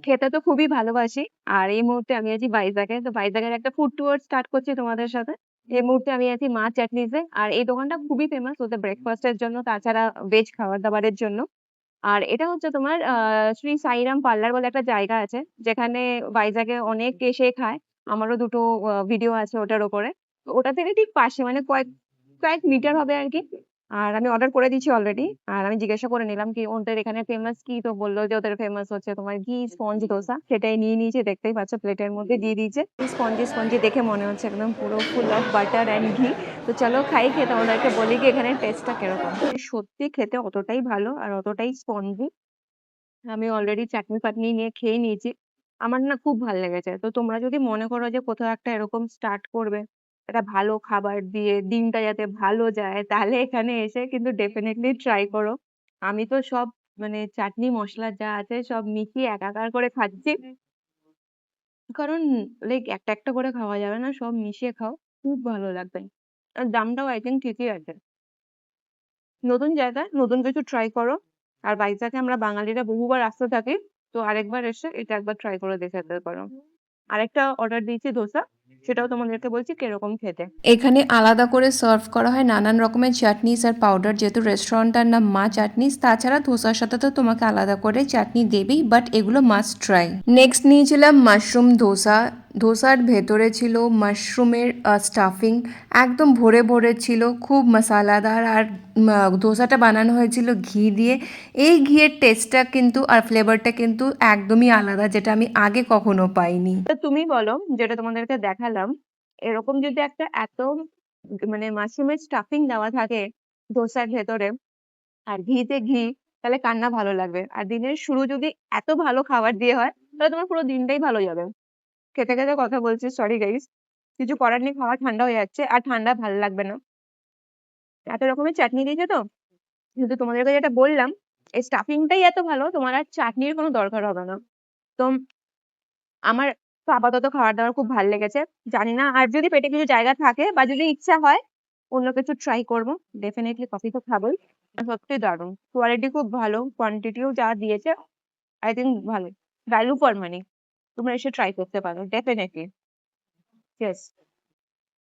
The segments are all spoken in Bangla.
খেতে তো খুবই ভালোবাসি। আর এই মুহূর্তে আমি আছি ভাইজ্যাগে। তো ভাইজ্যাগের একটা ফুড ট্যুর স্টার্ট করছি তোমাদের সাথে। এই মুহূর্তে আমি আছি মা চাটনিজে। আর এই দোকানটা খুবই ফেমাস ওদের ব্রেকফাস্ট এর জন্য, তাছাড়া ভেজ খাবার-দাবারের জন্য। আর এটা হচ্ছে তোমার শ্রী সাইরাম পার্লার বলে একটা জায়গা আছে, যেখানে ভাইজ্যাগে অনেক এসে খায়। আমারও দুটো ভিডিও আছে ওটার উপরে। তো ওটা থেকে ঠিক পাশে, মানে কয়েক কয়েক মিটার হবে আরকি। আর আমি অর্ডার করে দিয়েছি অলরেডি। আর আমি জিজ্ঞাসা করে নিলাম কি ওদের এখানে ফেমাস কি? তো বলল যে ওদের ফেমাস হচ্ছে তোমার ঘি স্পঞ্জ ধোসা। সেটাই নিয়ে নিয়েছি, দেখতেই পাচ্ছ প্লেটের মধ্যে দিয়ে দিয়েছে। স্পঞ্জি স্পঞ্জি দেখে মনে হচ্ছে একদম পুরো ফুল অফ বাটার অ্যান্ড ঘি। তো চলো খাই, খেয়ে তোমাদেরকে বলি কি এখানে টেস্টটা কিরকম। সত্যি খেতে অতটাই ভালো আর অতটাই স্পঞ্জি। আমি অলরেডি চাটনি-ফাটনি নিয়ে খেয়ে নিয়েছি। আমার না খুব ভাল লেগেছে। তো তোমরা যদি মনে করো যে কোথাও একটা এরকম স্টার্ট করবে, একটা ভালো খাবার দিয়ে দিনটা যাতে ভালো যায়, তাহলে এখানে এসে কিন্তু ডেফিনিটলি ট্রাই করো। আমি তো সব, মানে চাটনি মসলা যা আছে সব মিশিয়ে একাকার করে খাচ্ছি। কারণ লাইক একটা একটা করে খাওয়া যাবে না, সব মিশিয়ে খাও। খুব ভালো লাগবে। আর দামটাও আই থিংক ঠিকই আছে। নতুন জায়গায় নতুন কিছু ট্রাই করো। আর ভাইজ্যাগে আমরা বাঙালিরা বহুবার আসতে থাকি। তো আরেকবার এসে এটা একবার ট্রাই করে দেখে যেতে পারো। আরেকটা অর্ডার দিয়েছি ধোসা। সেটাও তোমাদেরকে বলছি কিরকম খেতে। এখানে আলাদা করে সার্ভ করা হয় নানান রকমের চাটনিস আর পাউডার, যেহেতু রেস্টুরেন্টটার নাম মা চাটনিস। তাছাড়া ধোসার সাথে তো তোমাকে আলাদা করে চাটনি দেবেই, বাট এগুলো মাস্ট ট্রাই। নেক্সট নিয়েছিলাম মাশরুম ধোসা। ধোসার ভেতরে ছিল মাশরুমের স্টাফিং, একদম ভরে ভরে ছিল, খুব মশলাদার। আর ধোসাটা বানানো হয়েছিল ঘি দিয়ে। এই ঘিয়ের টেস্টটা কিন্তু আর ফ্লেভারটা কিন্তু একদমই আলাদা, যেটা আমি আগে কখনো পাইনি। তো তুমি বলো, যেটা তোমাদেরকে দেখালাম, এরকম যদি একটা এত মানে মাশরুমের স্টাফিং দেওয়া থাকে ধোসার ভেতরে, আর ঘিতে ঘি, তাহলে কার না ভালো লাগবে? আর দিনের শুরু যদি এত ভালো খাবার দিয়ে হয়, তাহলে তোমার পুরো দিনটাই ভালো যাবে। খেতে খেতে কথা বলছি, সরি গাইস। কিছু করার নেই, খাওয়া ঠান্ডা হয়ে যাচ্ছে আর ঠান্ডা ভালো লাগবে না। এত রকমের চাটনি দিয়েছে তো। কিন্তু তোমাদেরকে যেটা বললাম, এই স্টাফিংটাই এত ভালো, তোমার আর চাটনির কোনো দরকার হবে না। তো আমার তো আপাতত খাবার দাবার খুব ভালো লেগেছে। জানি না আর যদি পেটে কিছু জায়গা থাকে বা যদি ইচ্ছা হয় অন্য কিছু ট্রাই করবো, ডেফিনেটলি কফি তো খাবোই। আর সত্যি দারুণ কোয়ালিটি, খুব ভালো কোয়ান্টিটিও যা দিয়েছে, আই থিঙ্ক ভালো ভ্যালু ফর মানি। তোমরা এসে ট্রাই করতে পারো ডেফিনেটলি। ইয়েস।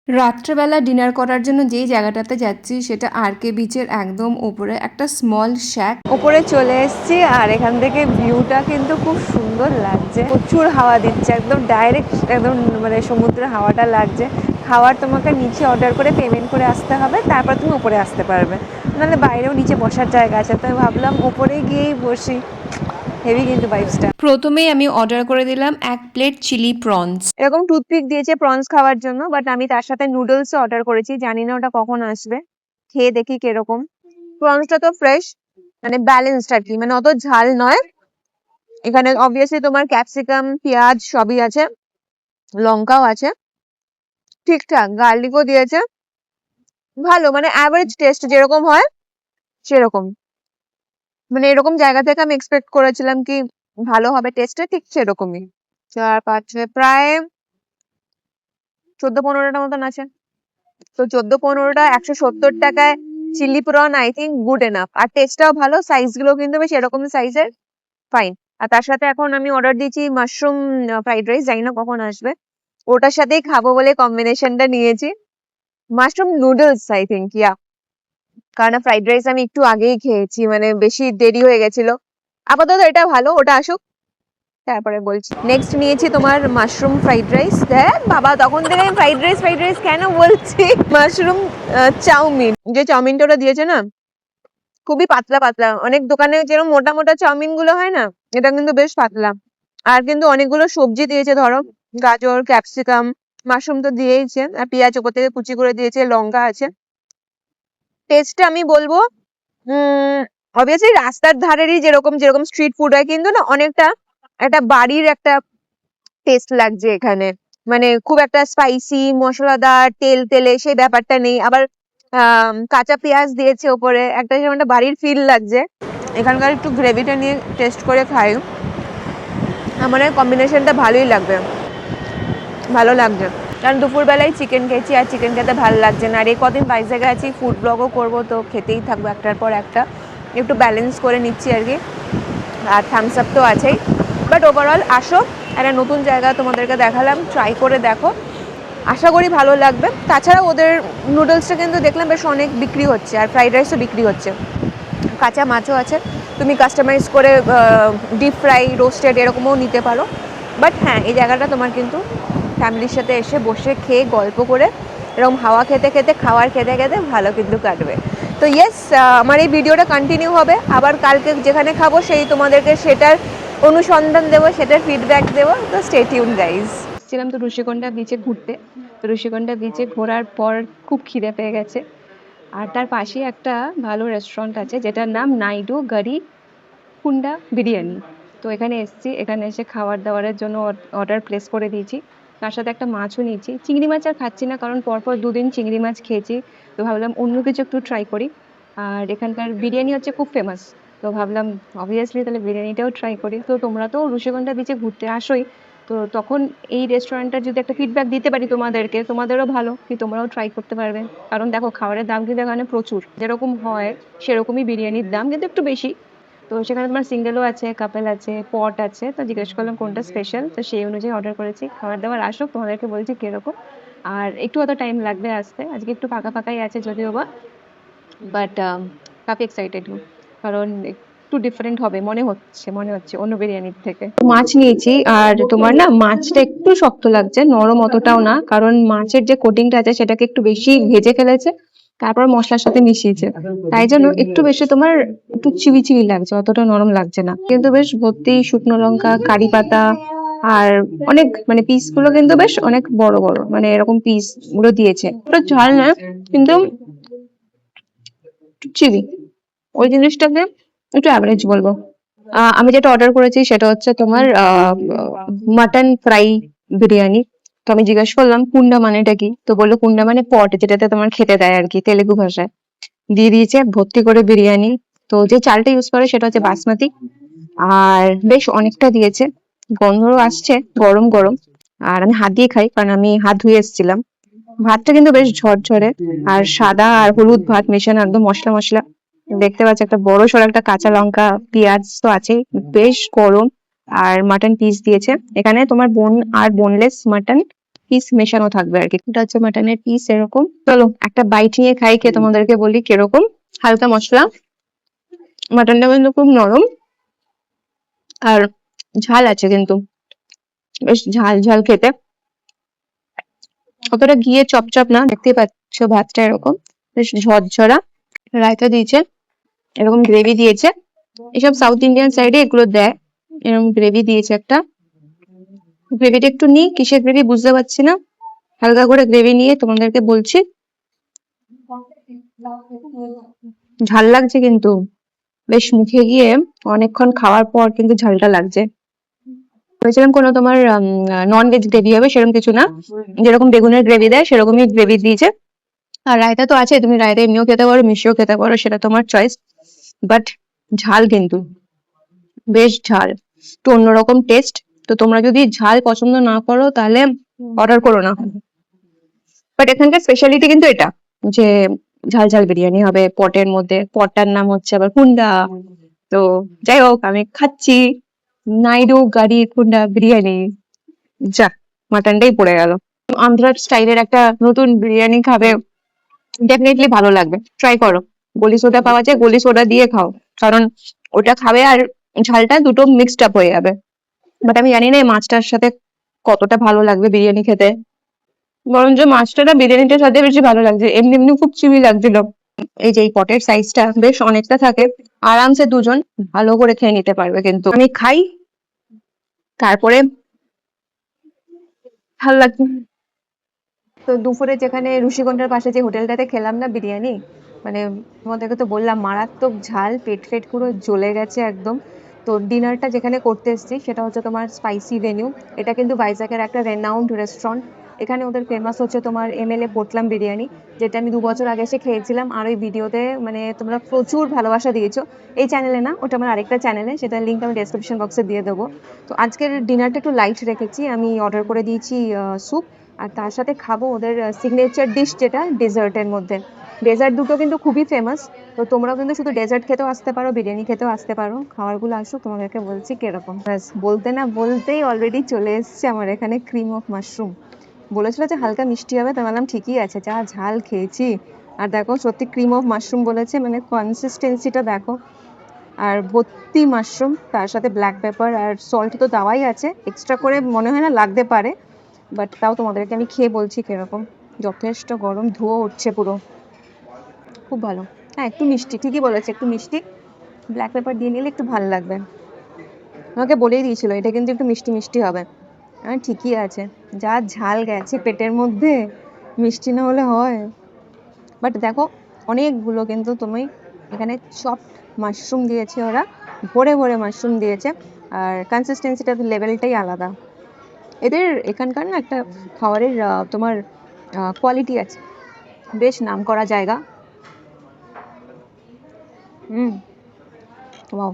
রাত্রেবেলা ডিনার করার জন্য যেই জায়গাটাতে যাচ্ছি সেটা আর.কে বিচের একদম ওপরে একটা স্মল শ্যাক। ওপরে চলে এসেছি আর এখান থেকে ভিউটা কিন্তু খুব সুন্দর লাগছে, প্রচুর হাওয়া দিচ্ছে, একদম ডাইরেক্ট একদম মানে সমুদ্রের হাওয়াটা লাগছে। খাবার তোমাকে নিচে অর্ডার করে পেমেন্ট করে আসতে হবে, তারপর তুমি উপরে আসতে পারবে। নাহলে বাইরেও নিচে বসার জায়গা আছে, তাই ভাবলাম উপরে গিয়েই বসি। হেভি কিন্তু ভাইবসটা। প্রথমেই আমি অর্ডার করে দিলাম 1 প্লেট চিলি প্রনস। এরকম টুথপিক দিয়েছে প্রনস খাওয়ার জন্য, বাট আমি তার সাথে নুডলস অর্ডার করেছি, জানি না ওটা কখন আসবে। খেয়ে দেখি কিরকম। প্রনসটা তো ফ্রেশ, মানে ব্যালেন্সড আর কি, মানে অত ঝাল নয়। এখানে অবভিয়াসলি তোমার ক্যাপসিকাম, পেঁয়াজ সবই আছে, লঙ্কাও আছে, ঠিকঠাক গার্লিকও দিয়েছে। ভালো, মানে অ্যাভারেজ টেস্ট যেরকম হয় সেরকম। মানে এরকম জায়গা থেকে আমি এক্সপেক্ট করেছিলাম কি ভালো হবে টেস্টটা, ঠিক সেরকমই। 4 5 6 প্রায় 14 15টা মতন আছে। তো 14 15টা 170 টাকায় chilli prawn I think good enough. আর টেস্টটাও ভালো, সাইজ গুলো কিন্তু বেশ এরকম সাইজের, ফাইন। আর তার সাথে এখন আমি অর্ডার দিয়েছি মাশরুম ফ্রাইড রাইস, জানি না কখন আসবে। ওটার সাথেই খাবো বলে কম্বিনেশনটা নিয়েছি। মাশরুম নুডলস আই থিঙ্ক, ইয়া। কারণ ফ্রাইড রাইস আমি একটু আগেই খেয়েছি, মানে বেশি দেরি হয়ে গেছিল। আপাতত এটা ভালো, ওটা আসুক তারপরে বলছি। নেক্সট নিয়েছি তোমার মাশরুম ফ্রাইড রাইস। দেখ বাবা, তখন থেকে আমি ফ্রাইড রাইস কেন বলছি। মাশরুম চাউমিন, যে চাউমিনটা ওরা দিয়েছে না, খুবই পাতলা পাতলা। অনেক দোকানে যেরকম মোটা মোটা চাউমিন গুলো হয় না, এটা কিন্তু বেশ পাতলা। আর কিন্তু অনেকগুলো সবজি দিয়েছে, ধরো গাজর, ক্যাপসিকাম, মাশরুম তো দিয়েইছে, আর পেঁয়াজ উপর থেকে কুচি করে দিয়েছে, লঙ্কা আছে। টেস্টটা আমি বলবো অবভিয়াসলি রাস্তার ধারেরই যেরকম যেরকম স্ট্রিট ফুড হয়, কিন্তু না অনেকটা একটা বাড়ির একটা টেস্ট লাগছে এখানে। মানে খুব একটা স্পাইসি মশলাদার তেল তেলে সেই ব্যাপারটা নেই। আবার কাঁচা পেঁয়াজ দিয়েছে ওপরে, একটা যেমন একটা বাড়ির ফিল লাগছে। এখানকার একটু গ্রেভিটা নিয়ে টেস্ট করে খাই, আমার কম্বিনেশনটা ভালোই লাগবে, ভালো লাগছে। কারণ দুপুরবেলায় চিকেন খেয়েছি আর চিকেন খেতে ভালো লাগছে না। আর এই কদিন ভাইজ্যাগে আছি, ফুড ব্লগও করবো, তো খেতেই থাকবো একটার পর একটা, একটু ব্যালেন্স করে নিচ্ছি আর কি। আর থামস আপ তো আছেই। বাট ওভারঅল আসো, একটা নতুন জায়গা তোমাদেরকে দেখালাম, ট্রাই করে দেখো, আশা করি ভালো লাগবে। তাছাড়া ওদের নুডলসটা কিন্তু দেখলাম বেশ অনেক বিক্রি হচ্ছে, আর ফ্রাইড রাইসও বিক্রি হচ্ছে, কাঁচা মাছও আছে, তুমি কাস্টমাইজ করে ডিপ ফ্রাই, রোস্টেড এরকমও নিতে পারো। বাট হ্যাঁ, এই জায়গাটা তোমার কিন্তু ফ্যামিলির সাথে এসে বসে খেয়ে গল্প করে এরকম হাওয়া খেতে খেতে, খাওয়ার খেতে খেতে ভালো কিন্তু কাটবে। তো ইয়েস, আমার এই ভিডিওটা কন্টিনিউ হবে, আবার কালকে যেখানে খাবো সেই তোমাদেরকে সেটার অনুসন্ধান দেবো, সেটার ফিডব্যাক দেবো। তো স্টে টিউন গাইজ। ছিলাম তো ঋষিকোণা বিচে ঘুরতে, তো ঋষিকোণা বিচে ঘোরার পর খুব খিদে পেয়ে গেছে, আর তার পাশেই একটা ভালো রেস্টুরেন্ট আছে যেটার নাম নাইডু গাড়ি কুন্ডা বিরিয়ানি। তো এখানে এসেছি, এখানে এসে খাবার দাবারের জন্য অর্ডার প্লেস করে দিয়েছি, তার সাথে একটা মাছও নিয়েছি। চিংড়ি মাছ আর খাচ্ছি না, কারণ পরপর 2 দিন চিংড়ি মাছ খেয়েছি, তো ভাবলাম অন্য কিছু একটু ট্রাই করি। আর এখানকার বিরিয়ানি হচ্ছে খুব ফেমাস, তো ভাবলাম অবভিয়াসলি তাহলে বিরিয়ানিটাও ট্রাই করি। তো তোমরা তো ঋষিকোণা বিচে ঘুরতে আসোই, তো তখন এই রেস্টুরেন্টটার যদি একটা ফিডব্যাক দিতে পারি তোমাদেরকে, তোমাদেরও ভালো কি, তোমরাও ট্রাই করতে পারবে। কারণ দেখো, খাবারের দাম কিন্তু এখানে প্রচুর, যেরকম হয় সেরকমই বিরিয়ানির দাম, কিন্তু একটু বেশি। তো সেখানে তোমার সিঙ্গেলও আছে, কাপেল আছে, পট আছে, তো জিজ্ঞেস করলাম কোনটা স্পেশাল, তো সেই অনুযায়ী অর্ডার করেছি। খাবার দাবার আসুক, তোমাদেরকে বলছি কিরকম। আর একটু অত টাইম লাগবে আসতে, আজকে একটু ফাঁকা ফাঁকাই আছে যদিও বা, বাট কাফি এক্সাইটেড হু, কারণ একটু ডিফারেন্ট হবে মনে হচ্ছে অন্য বিরিয়ানির থেকে। মাছ নিয়েছি, আর তোমার না মাছটা একটু শক্ত লাগছে, নরম অতটাও না, কারণ মাছের যে কোটিংটা আছে সেটাকে একটু বেশি ভেজে ফেলেছে, তারপর মশলার সাথে মিশিয়েছে, তাই জন্য একটু বেশি তোমার একটু চিবি চিবি লাগছে, অতটা নরম লাগছে না। কিন্তু বেশ ভর্তি শুকনো লঙ্কা, কারি পাতা, আর অনেক মানে পিস গুলো কিন্তু বেশ অনেক বড় বড়, মানে এরকম পিস গুলো দিয়েছে, একটু ঝাল না, কিন্তু চিলি ওই জিনিসটাকে একটু অ্যাভারেজ বলবো। আমি যেটা অর্ডার করেছি সেটা হচ্ছে তোমার মাটন ফ্রাই বিরিয়ানি। তো আমি জিজ্ঞেস করলাম কুন্ডা মানেটা কি, তো বললো কুন্ডা মানে পট, যেটাতে তোমার খেতে দেয় আর কি, তেলেগু ভাষায়। দিয়ে দিয়েছে ভর্তি করে বিরিয়ানি। তো যে চালটা ইউজ করে সেটা হচ্ছে বাসমতি, আর বেশ অনেকটা দিয়েছে, গন্ধ আসছে গরম গরম। আর আমি হাত দিয়ে খাই, কারণ আমি হাত ধুয়ে এসেছিলাম। ভাতটা কিন্তু বেশ ঝরঝরে, আর সাদা আর হলুদ ভাত মেশানো, একদম মশলা মশলা। দেখতে পাচ্ছি একটা বড় সড়ো একটা কাঁচা লঙ্কা, পেঁয়াজ তো আছেই, বেশ গরম। আর মাটন পিস দিয়েছে, এখানে তোমার বোন আর বোনলেস মাটন পিস মেশানো থাকবে আর কি। এটা হচ্ছে মাটনের পিস এরকম। চলো একটা বাইট নিয়ে খাই, খেয়ে তোমাদেরকে বলি কিরকম। হালকা মশলা, মাটনটা কিন্তু খুব নরম, আর ঝাল আছে কিন্তু, বেশ ঝাল ঝাল খেতে, অতটা গিয়ে চপচপ না, দেখতেই পাচ্ছ ভাতটা এরকম বেশ ঝরঝরা। রায়তা দিয়েছে, এরকম গ্রেভি দিয়েছে, এসব সাউথ ইন্ডিয়ান সাইডে এগুলো দেয়। এরকম গ্রেভি দিয়েছে একটা, গ্রেভিটা একটু নিই, কিসের গ্রেভি বুঝতে পারছি না, হালকা করে গ্রেভি নিয়ে তোমাদেরকে বলছি। ঝাল লাগছে কিন্তু, বেশ মুখে গিয়ে অনেকক্ষণ খাওয়ার পর কিন্তু ঝালটা লাগছে। ভেবেছিলাম কোনো তোমার নন ভেজ গ্রেভি হবে, সেরকম কিছু না, যেরকম বেগুনের গ্রেভি দেয় সেরকমই গ্রেভি দিয়েছে। আর রায়তা তো আছে, তুমি রায়তা এমনিও খেতে পারো, মিশিয়েও খেতে পারো, সেটা তোমার চয়েস। বাট ঝাল কিন্তু, বেশ ঝাল, একটু অন্যরকম টেস্ট। তো তোমরা যদি ঝাল পছন্দ না করো তাহলে অর্ডার করো না। বাট এখানকার স্পেশালিটি কিন্তু এটা, যে ঝাল ঝাল বিরিয়ানি হবে পটের মধ্যে, পটটার নাম হচ্ছে আবার কুন্ডা। তো যাই হোক, আমি খাচ্ছি নাইডু গাড়ি কুন্ডা বিরিয়ানি। যা, মাটনটাই পড়ে গেল। আন্ধ্রার স্টাইলের একটা নতুন বিরিয়ানি খাবে, ডেফিনেটলি ভালো লাগবে, ট্রাই করো। গলি সোডা পাওয়া যায়, গলি সোডা দিয়ে খাও, কারণ ওটা খাবে আর ঝালটা দুটো মিক্সড আপ হয়ে যাবে। বাট আমি জানি না এই মাছটার সাথে কতটা ভালো লাগবে বিরিয়ানি খেতে, বরঞ্চ মাছটা না বিরিয়ানিটার সাথে বেশি ভালো লাগছে, এমনি এমনি খুব চিবি লাগছিল। এই যে এই পটের সাইজটা বেশ অনেকটা থাকে, আরামসে দুজন ভালো করে খেয়ে নিতে পারবে। কিন্তু আমি খাই, তারপরে ভালো লাগছে। তো দুপুরে যেখানে ঋষিকোণার পাশে যে হোটেলটাতে খেলাম না বিরিয়ানি, মানে তোমাদেরকে তো বললাম মারাত্মক ঝাল, পেট ফেট পুরো জ্বলে গেছে একদম। তো ডিনারটা যেখানে করতে এসেছি সেটা হচ্ছে তোমার স্পাইসি ভেনিউ। এটা কিন্তু ভাইজ্যাগের একটা রেনাউন্ড রেস্টুরেন্ট। এখানে ওদের ফেমাস হচ্ছে তোমার এমএলএ পোটলাম বিরিয়ানি, যেটা আমি 2 বছর আগে এসে খেয়েছিলাম, আর ওই ভিডিওতে মানে তোমরা প্রচুর ভালোবাসা দিয়েছো। এই চ্যানেলে না, ওটা আমার আরেকটা চ্যানেলে, সেটার লিঙ্ক আমি ডেসক্রিপশন বক্সে দিয়ে দেবো। তো আজকের ডিনারটা একটু লাইট রেখেছি, আমি অর্ডার করে দিয়েছি স্যুপ, আর তার সাথে খাবো ওদের সিগনেচার ডিশ যেটা ডেজার্টের মধ্যে। ডেজার্ট দুটো কিন্তু খুবই ফেমাস। তো তোমরাও কিন্তু শুধু ডেজার্ট খেতেও আসতে পারো, বিরিয়ানি খেতেও আসতে পারো। খাবারগুলো আসুক, তোমাদেরকে বলছি কিরকম। ব্যাস বলতে না বলতেই অলরেডি চলে এসছে আমার এখানে ক্রিম অফ মাশরুম। বলেছিল যে হালকা মিষ্টি হবে, তো ভাবলাম ঠিকই আছে, যা ঝাল খেয়েছি। আর দেখো সত্যি ক্রিম অফ মাশরুম বলেছে, মানে কনসিস্টেন্সিটা দেখো। আর ভর্তি মাশরুম, তার সাথে ব্ল্যাক পেপার আর সল্ট তো দেওয়াই আছে, এক্সট্রা করে মনে হয় না লাগতে পারে, বাট তাও তোমাদেরকে আমি খেয়ে বলছি কিরকম। যথেষ্ট গরম, ধোঁয়া উঠছে পুরো, খুব ভালো। হ্যাঁ একটু মিষ্টি, ঠিকই বলেছে, একটু মিষ্টি। ব্ল্যাক পেপার দিয়ে নিলে একটু ভালো লাগবে। আমাকে বলেই দিয়েছিল এটা কিন্তু একটু মিষ্টি মিষ্টি হবে। ঠিকই আছে, যা ঝাল গেছে পেটের মধ্যে, মিষ্টি না হলে হয়। বাট দেখো অনেকগুলো কিন্তু তুমি এখানে সফট মাশরুম দিয়েছে ওরা, ভরে ভরে মাশরুম দিয়েছে। আর কনসিস্টেন্সিটা লেভেলটাই আলাদা এদের। এখানকার না একটা খাবারের তোমার কোয়ালিটি আছে, বেশ নাম করা জায়গা। হুম, ওয়াও,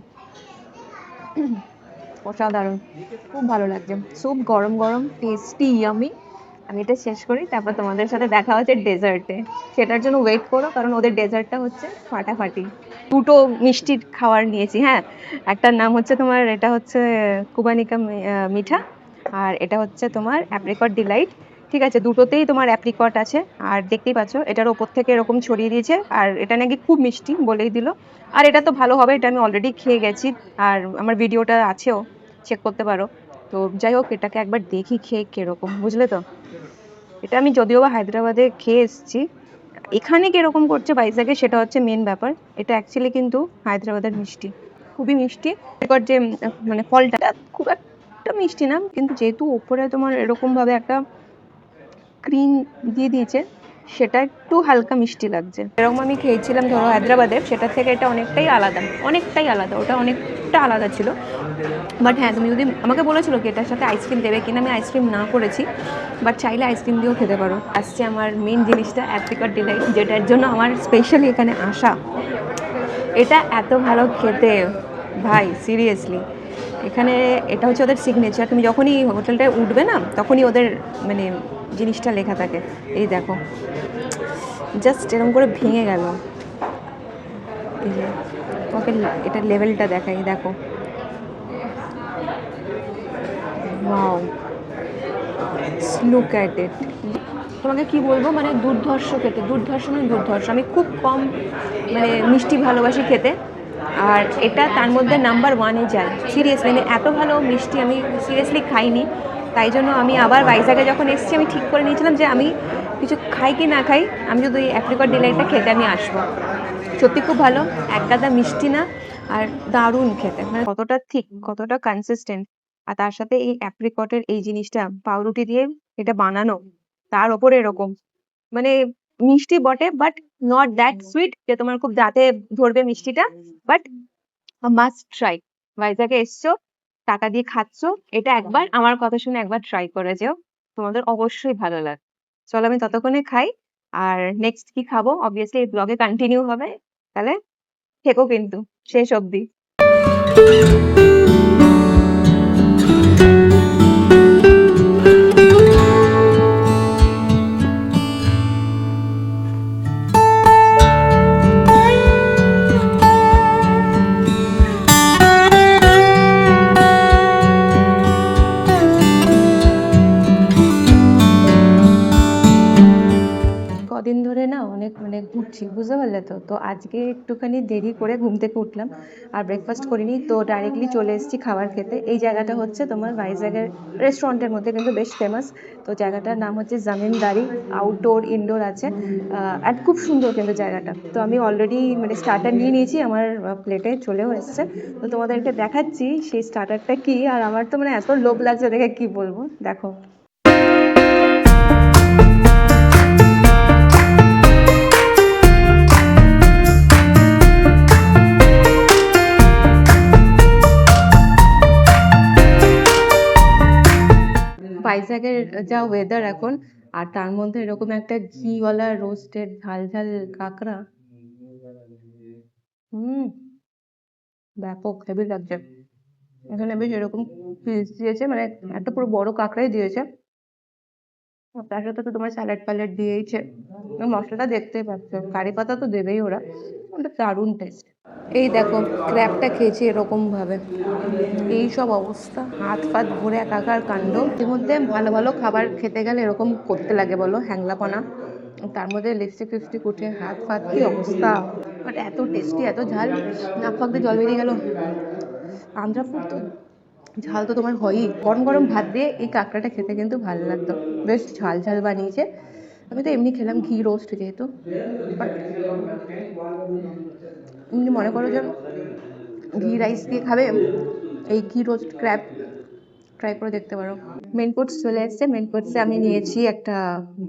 অসাধারণ, খুব ভালো লাগছে। স্যুপ গরম গরম, টেস্টি, ইয়ামি। আমি এটা শেষ করি, তারপর তোমাদের সাথে দেখা হচ্ছে ডেজার্টে। সেটার জন্য ওয়েট করো, কারণ ওদের ডেজার্টটা হচ্ছে ফাটাফাটি। দুটো মিষ্টির খাবার নিয়েছি, হ্যাঁ। একটার নাম হচ্ছে তোমার, এটা হচ্ছে কুবানিকা মিঠা, আর এটা হচ্ছে তোমার অ্যাপ্রিকট ডিলাইট। ঠিক আছে, দুটোতেই তোমার অ্যাপ্রিকট আছে। আর দেখতেই পাচ্ছ এটার ওপর থেকে এরকম ছড়িয়ে দিয়েছে, আর এটা নাকি খুব মিষ্টি বলেই দিল। আর এটা তো ভালো হবে, এটা আমি অলরেডি খেয়ে গেছি, আর আমার ভিডিওটা আছেও, চেক করতে পারো। তো যাই হোক, এটাকে একবার দেখি খেয়ে কিরকম, বুঝলে তো। এটা আমি যদিও বা হায়দ্রাবাদে খেয়ে এসেছি, এখানে কিরকম করছে ভাইজ্যাগে সেটা হচ্ছে মেন ব্যাপার। এটা অ্যাকচুয়ালি কিন্তু হায়দ্রাবাদের মিষ্টি, খুবই মিষ্টি। এবার যে মানে ফলটা খুব একটা মিষ্টি না, কিন্তু যেহেতু ওপরে তোমার এরকম ভাবে একটা ক্রিম দিয়ে দিয়েছে, সেটা একটু হালকা মিষ্টি লাগছে। এরকম আমি খেয়েছিলাম ধরো হায়দ্রাবাদে, সেটার থেকে এটা অনেকটাই আলাদা, অনেকটাই আলাদা, ওটা অনেকটা আলাদা ছিল। বাট হ্যাঁ, তুমি যদি আমাকে বলেছিল কি এটার সাথে আইসক্রিম দেবে কিনা, আমি আইসক্রিম না করেছি, বাট চাইলে আইসক্রিম দিয়েও খেতে পারো। আসছে আমার মেন জিনিসটা, অ্যাপ্রিকট ডিলাইট, যেটার জন্য আমার স্পেশালি এখানে আসা। এটা এত ভালো খেতে ভাই, সিরিয়াসলি। এখানে এটা হচ্ছে ওদের সিগনেচার। তুমি যখনই হোটেলটায় উঠবে না, তখনই ওদের মানে জিনিসটা লেখা থাকে। এই দেখো, জাস্ট এরকম করে ভেঙে গেল। এই যে তোমাকে এটার লেভেলটা দেখাই, দেখো। Wow, look at it. তোমাকে কি বলবো, মানে দুর্ধর্ষ খেতে, দুর্ধর্ষ মানে দুর্ধর্ষ। আমি খুব কম মানে মিষ্টি ভালোবাসি খেতে, আর এটা তার মধ্যে নাম্বার ওয়ানে যায়। সিরিয়াসলি, আমি এত ভালো মিষ্টি আমি সিরিয়াসলি খাইনি। তাই জন্য আমি আবার ভাইজ্যাগে যখন এসেছি, আমি ঠিক করে নিয়েছিলাম যে আমি কিছু খাই কি না খাই, আমি যদি এই অ্যাপ্রিকট ডিলাইটটা খেতে আমি আসবো। সত্যি খুব ভালো, এক গাদা মিষ্টি না, আর দারুণ খেতে, মানে কতটা ঠিক, কতটা কনসিস্টেন্ট। আর তার সাথে এই অ্যাপ্রিকটের এই জিনিসটা পাউরুটি দিয়ে এটা বানানো, তার ওপরে এরকম মানে মিষ্টি বটে, বাট নট দ্যাট সুইট যে তোমার খুব দাঁতে ধরবে মিষ্টিটা। But must try. ভাইজ্যাগে এসছো, টাকা দিয়ে খাচ্ছো, এটা একবার আমার কথা শুনে একবার ট্রাই করে যেও, তোমাদের অবশ্যই ভালো লাগবে। চলো আমি ততক্ষণে খাই, আর নেক্সট কি খাবো অবভিয়াসলি এই ব্লগে কন্টিনিউ হবে। তাহলে থেকো কিন্তু শেষ অবধি। কদিন ধরে না অনেক মানে ঘুরছি, বুঝতে পারলে তো। তো আজকে একটুখানি দেরি করে ঘুম থেকে উঠলাম, আর ব্রেকফাস্ট করিনি, তো ডাইরেক্টলি চলে এসেছি খাবার খেতে। এই জায়গাটা হচ্ছে তোমার ভাইজ্যাগের রেস্টুরেন্টের মধ্যে কিন্তু বেশ ফেমাস। তো জায়গাটার নাম হচ্ছে জামিনদারি, আউটডোর ইনডোর আছে। আর খুব সুন্দর কিন্তু জায়গাটা। তো আমি অলরেডি মানে স্টার্টার নিয়ে নিয়েছি, আমার প্লেটে চলেও এসছে। তো তোমাদেরকে দেখাচ্ছি সেই স্টার্টারটা কি, আর আমার তো মানে এত লোভ লাগছে দেখে, কি বলবো, দেখো। ভাইজ্যাগের যা ওয়েদার এখন, আর তার মধ্যে এরকম একটা ঘিওয়ালা রোস্টেড ঝাল ঝাল কাঁকড়া, হুম, ব্যাপক হেভি লাগছে। এখানে বেশ এরকম পিস দিয়েছে, মানে একটা পুরো বড় কাঁকড়াই দিয়েছে। তার সাথে তো তোমার স্যালাড প্যালাড দিয়েইছে। মশলাটা দেখতেই পাচ্ছ, কারি পাতা তো দেবেই ওরা। ওটা দারুণ টেস্ট। এই দেখো ক্র্যাবটা খেয়েছি এরকম ভাবে, এই সব অবস্থা, হাত ফাত ভরে একাকার কাণ্ড। এর মধ্যে ভালো ভালো খাবার খেতে গেলে এরকম করতে লাগে বলো, হ্যাংলাপনা। তার মধ্যে লিপস্টিক ফিপস্টিক উঠে হাত ফাত কি অবস্থা। বাট এত টেস্টি, এত ঝাল, নাক ফাক দিয়ে জল বেরিয়ে গেল। আন্ধ্রা ফুড তো ঝাল তো তোমার হয়ই। গরম গরম ভাত দিয়ে এই কাঁকড়াটা খেতে কিন্তু ভালো লাগতো, বেশ ঝাল ঝাল বানিয়েছে। আমি তো এমনি খেলাম ঘি রোস্ট যেহেতু, বাট এমনি মনে করো যে ঘি রাইস দিয়ে খাবে, এই ঘি রোস্ট ক্র্যাব ট্রাই করে দেখতে পারো। মেন কোর্স চলে এসছে। মেন কোর্সে আমি নিয়েছি একটা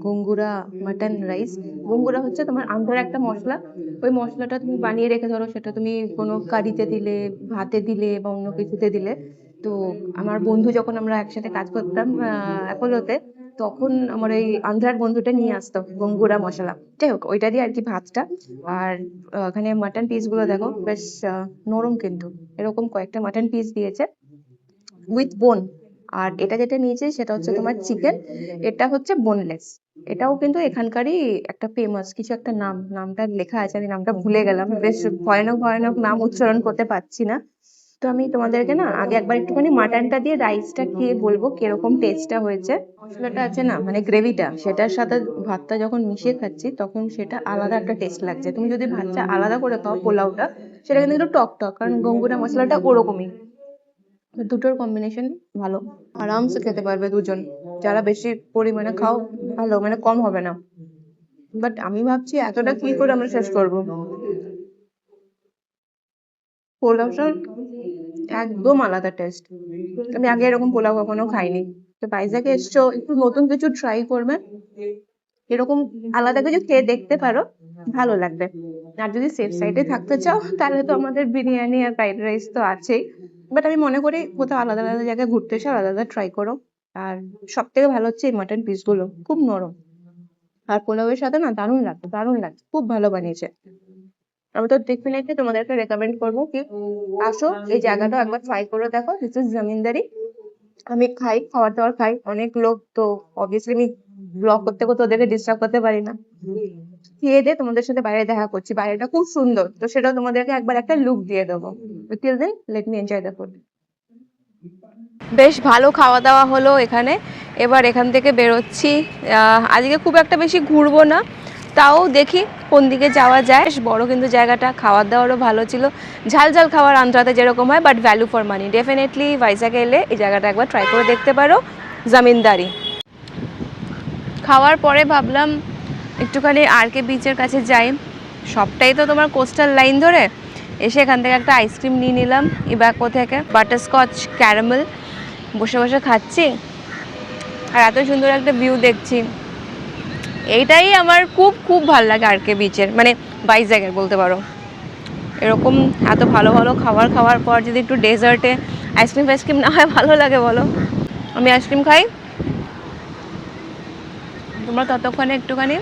গঙ্গুরা মাটন রাইস। গঙ্গুরা হচ্ছে তোমার আন্ধ্রার একটা মশলা। ওই মশলাটা তুমি বানিয়ে রেখে ধরো, সেটা তুমি কোনো কারিতে দিলে, ভাতে দিলে বা অন্য কিছুতে দিলে। তো আমার বন্ধু যখন আমরা একসাথে কাজ করতাম অ্যাপোলোতে, তখন আমার এই আন্ধ্রার বন্ধুটা নিয়ে আসতো গঙ্গুরা মশলা। যাই হোক, ওইটা দিয়ে আর কি ভাতটা। আর ওখানে মাটন পিসগুলো দেখো বেশ নরম, কিন্তু এরকম কয়েকটা মাটন পিস দিয়েছে উইথ বোন। আর এটা যেটা নিয়েছে সেটা হচ্ছে তোমার চিকেন, এটা হচ্ছে বোনলেস। এটাও কিন্তু এখানকারই একটা ফেমাস কিছু একটা নাম, নামটা লেখা আছে, আমি নামটা ভুলে গেলাম, বেশ ভয়ানক ভয়ানক নাম, উচ্চারণ করতে পারছি না। তো আমি তোমাদেরকে না আগে একবার একটুখানি মাটনটা দিয়ে রাইসটা খেয়ে বলবো কিরকম টেস্টটা হয়েছে। মশলাটা আছে না, মানে গ্রেভিটা, সেটার সাথে ভাতটা যখন মিশিয়ে খাচ্ছি তখন সেটা আলাদা একটা টেস্ট লাগছে। তুমি যদি ভাতটা আলাদা করে খাও পোলাওটা, সেটা কিন্তু একটু টক টক, কারণ গঙ্গুরা মশলাটা ওরকমই। দুটোর কম্বিনেশন ভালো, আরামসে খেতে পারবে দুজন। যারা বেশি পরিমাণে খাও ভালো, মানে কম হবে না। বাট আমি ভাবছি এতটা কি করে আমরা শেষ করবো। পোলাওটা একদম আলাদা টেস্ট, আমি আগে এরকম পোলাও কখনো খাইনি। তো ভাইজ্যাগে এসছো, একটু নতুন কিছু ট্রাই করবে, এরকম আলাদা কিছু খেয়ে দেখতে পারো, ভালো লাগবে। আর যদি সেফ সাইডে থাকতে চাও তাহলে তো আমাদের বিরিয়ানি আর ফ্রাইড রাইস তো আছেই। বাট আমি মনে করি কোথাও আলাদা আলাদা জায়গায় ঘুরতে এসে আলাদা আলাদা ট্রাই করো। আর সব থেকে ভালো হচ্ছে এই মাটন পিসগুলো খুব নরম, আর পোলাওয়ের সাথে না দারুণ লাগবে, দারুণ লাগছে, খুব ভালো বানিয়েছে। আমি তো ডেফিনেটলি তোমাদেরকে রেকমেন্ড করবো কি আসো এই জায়গাটা একবার ট্রাই করে দেখো। This is জমিনদারি। আমি খাই, খাবার দাবার খাই, অনেক লোক তো অবভিয়াসলি আমি ব্লগ করতে করতে ওদেরকে ডিস্টার্ব করতে পারি না। খেয়ে দিয়ে তোমাদের সাথে বাইরে দেখা করছি, বাইরেটা খুব সুন্দর, তো সেটাও তোমাদেরকে একবার একটা লুক দিয়ে দেবো। Till then let me enjoy the food. বেশ ভালো খাওয়া দাওয়া হলো এখানে। এবার এখান থেকে বেরোচ্ছি। আজকে খুব একটা বেশি ঘুরবো না, তাও দেখি কোন দিকে যাওয়া যায়। বেশ বড় কিন্তু জায়গাটা, খাওয়ার দাওয়ারও ভালো ছিল। ঝাল ঝাল খাবার আন্ধ্রাতে যেরকম হয়, but value for money. Definitely ভাইজ্যাগে এলে এই জায়গাটা একবার ট্রাই করে দেখতে পারো, জমিনদারি। খাওয়ার পরে ভাবলাম একটুখানি আরকে বিচের কাছে যাই। সবটাই তো তোমার কোস্টাল লাইন ধরে। এসে এখান থেকে একটা আইসক্রিম নিয়ে নিলাম ইবাকো থেকে, বাটারস্কচ ক্যারামেল। বসে বসে খাচ্ছি আর এত সুন্দর একটা ভিউ দেখছি। এইটাই আমার খুব খুব ভালো লাগে আরকে বিচের, মানে ভাইজ্যাগের বলতে পারো। এরকম এত ভালো ভালো খাবার খাওয়ার পর যদি একটু ডেজার্টে আইসক্রিম ফাইসক্রিম না হয় ভালো লাগে বলো। আমি আইসক্রিম খাই, তোমরা ততক্ষণে একটুখানি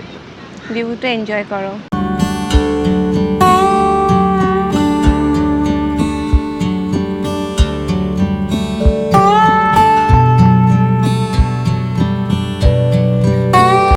ভিউটা এনজয় করো।